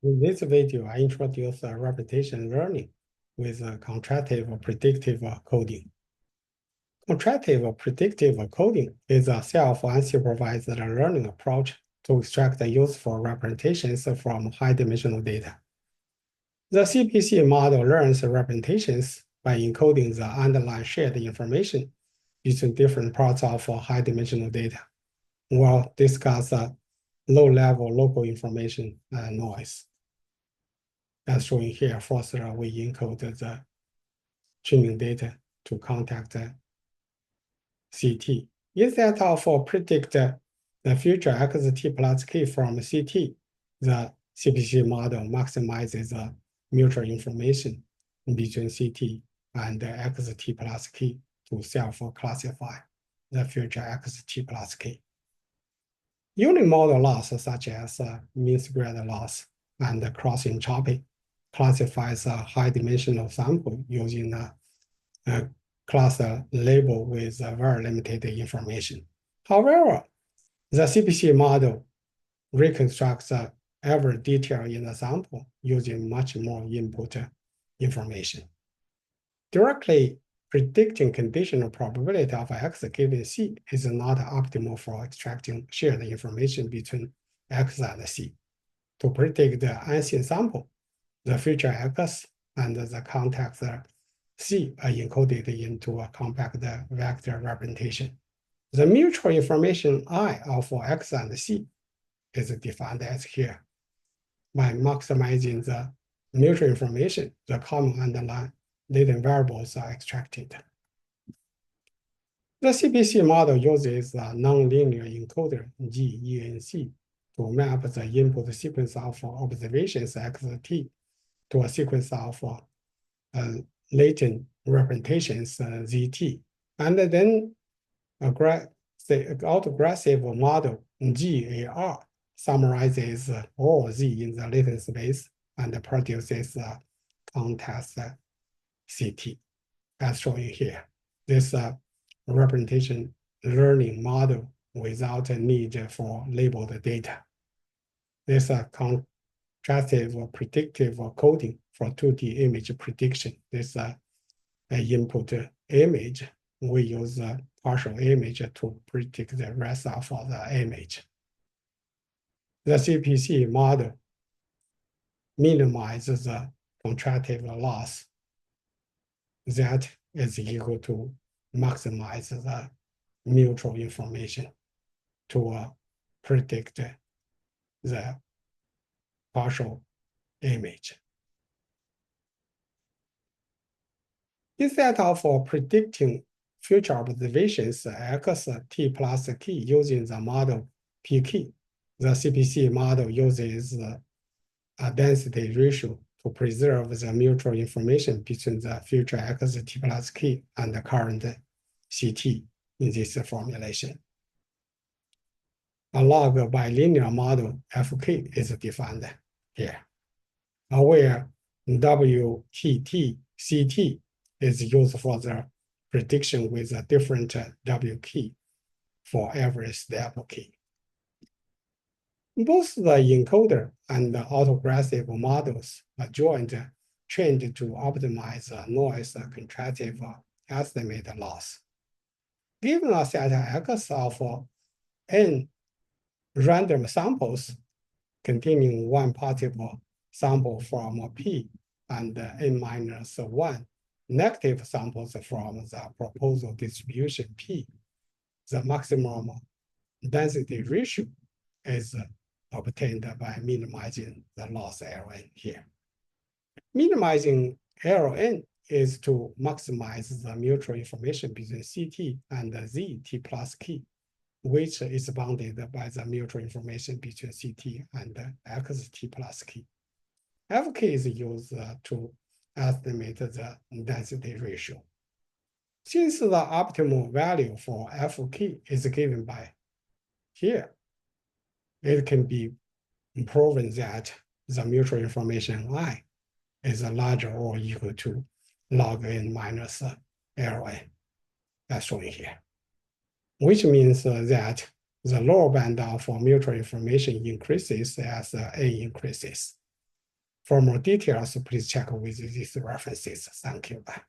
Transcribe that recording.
In this video, I introduce repetition learning with contrastive predictive coding. Contrastive predictive coding is a self-unsupervised learning approach to extract useful representations from high-dimensional data. The CPC model learns representations by encoding the underlying shared information between different parts of high-dimensional data. We'll discuss low-level local information noise. As shown here, first we encode the training data to contact CT. Instead of predict the future xt plus k from CT, the CPC model maximizes the mutual information between CT and xt plus k to self-classify the future xt plus k. Unit model loss such as mean squared loss and cross entropy classifies a high-dimensional sample using a class label with very limited information. However, the CPC model reconstructs every detail in the sample using much more input information. Directly predicting conditional probability of X given C is not optimal for extracting shared information between X and C. To predict the unseen sample, the future X and the context C are encoded into a compact vector representation. The mutual information I of X and C is defined as here. By maximizing the mutual information, the common underlying latent variables are extracted. The CPC model uses a nonlinear encoder GENC to map the input sequence of observations xt to a sequence of latent representations ZT. And then the autoaggressive model GAR summarizes all Z in the latent space and produces context CT, as shown here. This representation learning model without a need for labeled data. This contrastive predictive coding for 2D image prediction. This input image, we use a partial image to predict the rest of the image. The CPC model minimizes the contrastive loss that is equal to maximize the mutual information to predict the partial image. Instead of predicting future observations xt plus k using the model pk, the CPC model uses a density ratio to preserve the mutual information between the future xt plus k and the current CT in this formulation. A log bilinear model fk is defined here, where WTT CT is used for the prediction with a different W key for every step key. Both the encoder and the autoaggressive models are trained to optimize noise contrastive estimate loss. Given a set X of n random samples containing one possible sample from P and n-1 negative samples from the proposal distribution P, the maximum density ratio is obtained by minimizing the loss Ln here. Minimizing Ln is to maximize the mutual information between CT and ZT plus K, which is bounded by the mutual information between CT and xt plus K. Fk is used to estimate the density ratio. Since the optimal value for Fk is given by here, it can be proven that the mutual information I is larger or equal to log n minus Ln, as shown here, which means that the lower band of mutual information increases as n increases. For more details, please check with these references. Thank you. Bye.